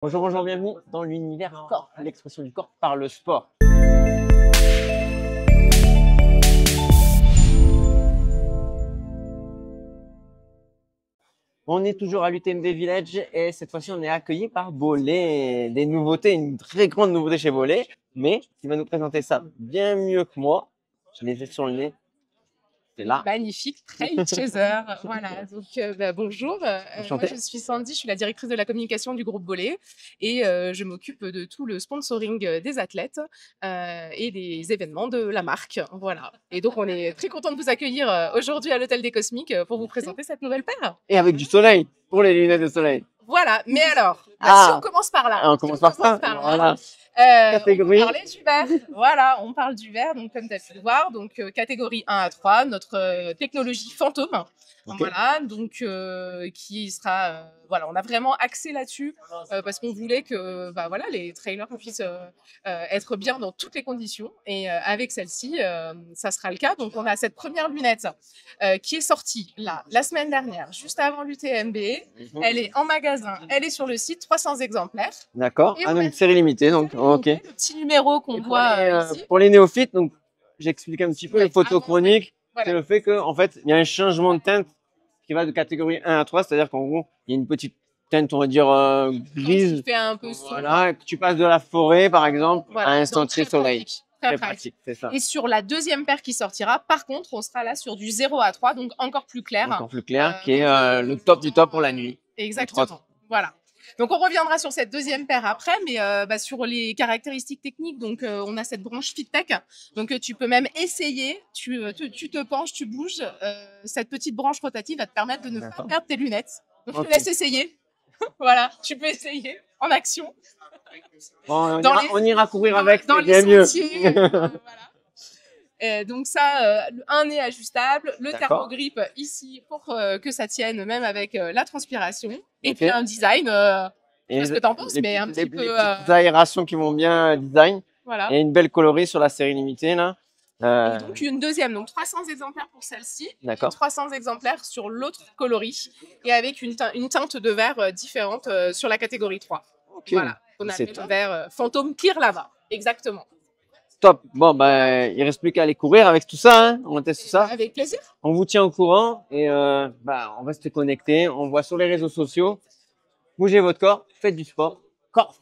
Bonjour, bonjour, bienvenue dans l'univers corps, l'expression du corps par le sport. On est toujours à l'UTMB Village et cette fois-ci on est accueilli par Bollé. Des nouveautés, une très grande nouveauté chez Bollé, mais il va nous présenter ça bien mieux que moi. Je les ai sur le nez. C'est là. Magnifique trail chaser. Voilà, donc bonjour. Moi, Enchanté. je suis Sandy, je suis la directrice de la communication du groupe Bollé et je m'occupe de tout le sponsoring des athlètes et des événements de la marque. Voilà. Et donc, on est très content de vous accueillir aujourd'hui à l'Hôtel des Cosmiques pour vous présenter cette nouvelle paire. Et avec du soleil, pour les lunettes de soleil. Voilà, mais alors, Ah. si on commence par là. Ah, on commence par ça. Voilà. On Catégorie. va parler du vert. Voilà, on parle du vert, donc comme tu as pu le voir, donc catégorie 1 à 3, notre technologie fantôme. Ok. Voilà, donc qui sera voilà, on a vraiment axé là-dessus parce qu'on voulait que bah, voilà, les trailers puissent être bien dans toutes les conditions et avec celle-ci, ça sera le cas. Donc on a cette première lunette qui est sortie là la semaine dernière, juste avant l'UTMB. Elle est en magasin, elle est sur le site, 300 exemplaires. D'accord. Et Ah, on donc a une série limitée, donc ok. le petit numéro qu'on voit ici. Pour les néophytes, donc j'explique un petit peu Ouais, le photochronique. voilà. C'est le fait que en fait, il y a un changement de teinte qui va de catégorie 1 à 3, c'est-à-dire qu'en gros, il y a une petite teinte, on va dire grise. Qui fait un peu sombre. Voilà, que tu passes de la forêt, par exemple, Voilà, à un donc sentier très soleil. pratique, Très pratique, c'est ça. Et sur la deuxième paire qui sortira, par contre, on sera là sur du 0 à 3, donc encore plus clair. Encore plus clair, qui est le top du top pour la nuit. Exactement. Voilà. Donc on reviendra sur cette deuxième paire après, mais sur les caractéristiques techniques, donc on a cette branche FitTech, donc tu peux même essayer, tu te penches, tu bouges, cette petite branche rotative va te permettre de ne pas perdre tes lunettes. Donc je te laisse essayer. Voilà, tu peux essayer en action. Bon, on ira courir avec, dans c'est les bien mieux. sentiers, voilà. Donc ça, un nez ajustable, le thermogrip ici pour que ça tienne même avec la transpiration. Et puis un design, je sais pas ce que t'en penses, mais un petit peu... Les petites aérations qui vont bien design. Voilà. Et une belle coloris sur la série limitée là. Et donc une deuxième, donc 300 exemplaires pour celle-ci, et 300 exemplaires sur l'autre coloris, et avec une teinte de vert différente sur la catégorie 3. Okay. Voilà, on a le vert fantôme clear lava, exactement. Top. Bon, ben, il reste plus qu'à aller courir avec tout ça, hein. On teste tout ça. Avec plaisir. On vous tient au courant et on reste connectés. On voit sur les réseaux sociaux. Bougez votre corps, faites du sport. Corps.